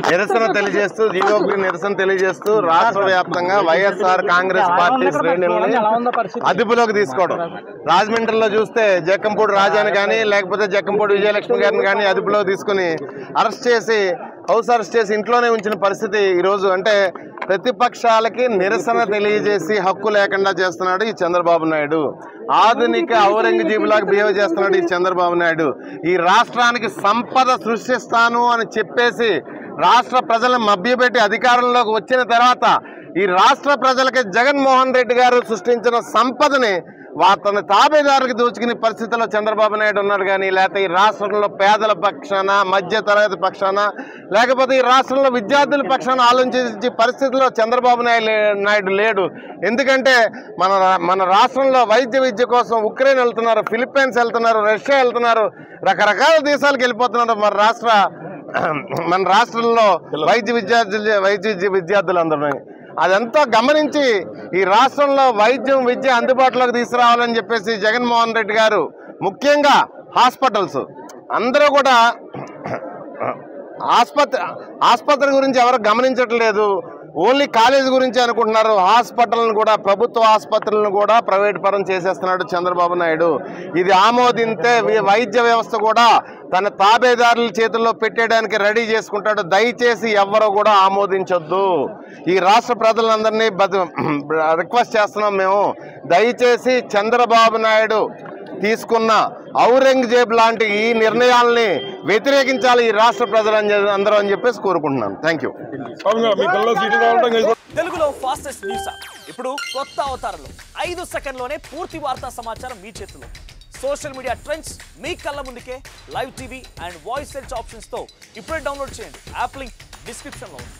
నిరసన తెలియజేస్తూ రాష్ట్ర వ్యాప్తంగా వైఎస్ఆర్ కాంగ్రెస్ పార్టీ శ్రేణులని అదుపులోకి తీసుకోవడం. రాజమండ్రిలో చూస్తే జక్కంపూడి రాజాని కానీ లేకపోతే జక్కంపూడి విజయలక్ష్మి గారిని కానీ అదుపులోకి తీసుకుని హౌస్ అరెస్ట్ చేసి ఇంట్లోనే ఉంచిన పరిస్థితి ఈరోజు. అంటే ప్రతిపక్షాలకి నిరసన తెలియజేసి హక్కు లేకుండా చేస్తున్నాడు ఈ చంద్రబాబు నాయుడు. ఆధునిక ఔరంగజేబు లాగా బిహేవ్ చేస్తున్నాడు ఈ చంద్రబాబు నాయుడు. ఈ రాష్ట్రానికి సంపద సృష్టిస్తాను అని చెప్పేసి రాష్ట్ర ప్రజలను మభ్యపెట్టి అధికారంలోకి వచ్చిన తర్వాత ఈ రాష్ట్ర ప్రజలకి జగన్మోహన్ రెడ్డి గారు సృష్టించిన సంపదని తన తాబేదారులకు దోచుకునే పరిస్థితుల్లో చంద్రబాబు నాయుడు ఉన్నాడు. కానీ లేకపోతే ఈ రాష్ట్రంలో పేదల పక్షాన, మధ్య తరగతి పక్షాన, లేకపోతే ఈ రాష్ట్రంలో విద్యార్థుల పక్షాన ఆలోచించే పరిస్థితుల్లో చంద్రబాబు నాయుడు లేడు. ఎందుకంటే మన రాష్ట్రంలో వైద్య విద్య కోసం ఉక్రెయిన్ వెళ్తున్నారు, ఫిలిప్పైన్స్ వెళ్తున్నారు, రష్యా వెళ్తున్నారు, రకరకాల దేశాలకు వెళ్ళిపోతున్నారు మన రాష్ట్రంలో వైద్య విద్యార్థులు అందరూ. అదంతా గమనించి ఈ రాష్ట్రంలో వైద్యం విద్య అందుబాటులోకి తీసుకురావాలని చెప్పేసి జగన్మోహన్ రెడ్డి గారు, ముఖ్యంగా హాస్పిటల్స్ అందరూ కూడా ఆసుపత్రి గురించి ఎవరు గమనించట్లేదు. ఓన్లీ కాలేజీ గురించి అనుకుంటున్నారు. హాస్పిటల్ను కూడా, ప్రభుత్వ ఆసుపత్రులను కూడా ప్రైవేట్ పరం చేసేస్తున్నాడు చంద్రబాబు నాయుడు. ఇది ఆమోదింతే వైద్య వ్యవస్థ కూడా తన తాబేదారుల చేతుల్లో పెట్టేయడానికి రెడీ చేసుకుంటాడు. దయచేసి ఎవ్వరూ కూడా ఆమోదించొద్దు. ఈ రాష్ట్ర ప్రజలందరినీ రిక్వెస్ట్ చేస్తున్నాం మేము. దయచేసి చంద్రబాబు నాయుడు తీసుకున్న ఔరంగజేబ్ లాంటి ఈ నిర్ణయాల్ని వ్యతిరేకించాలి ఈ రాష్ట్ర ప్రజలు అందరూ అని చెప్పేసి కోరుకుంటున్నాను. Thank you. తెలుగులో ఫాస్టెస్ట్ న్యూస్ ఇప్పుడు కొత్త అవతారంలో 5 సెకండ్లోనే పూర్తి వార్తా సమాచారం మీ చేతిలో. సోషల్ మీడియా ట్రెండ్స్ మీ కళ్ళ ముందుకే live TV and voice search options తో ఇప్పుడే డౌన్లోడ్ చేయండి. యాప్ లింక్ డిస్క్రిప్షన్ లో ఉంది.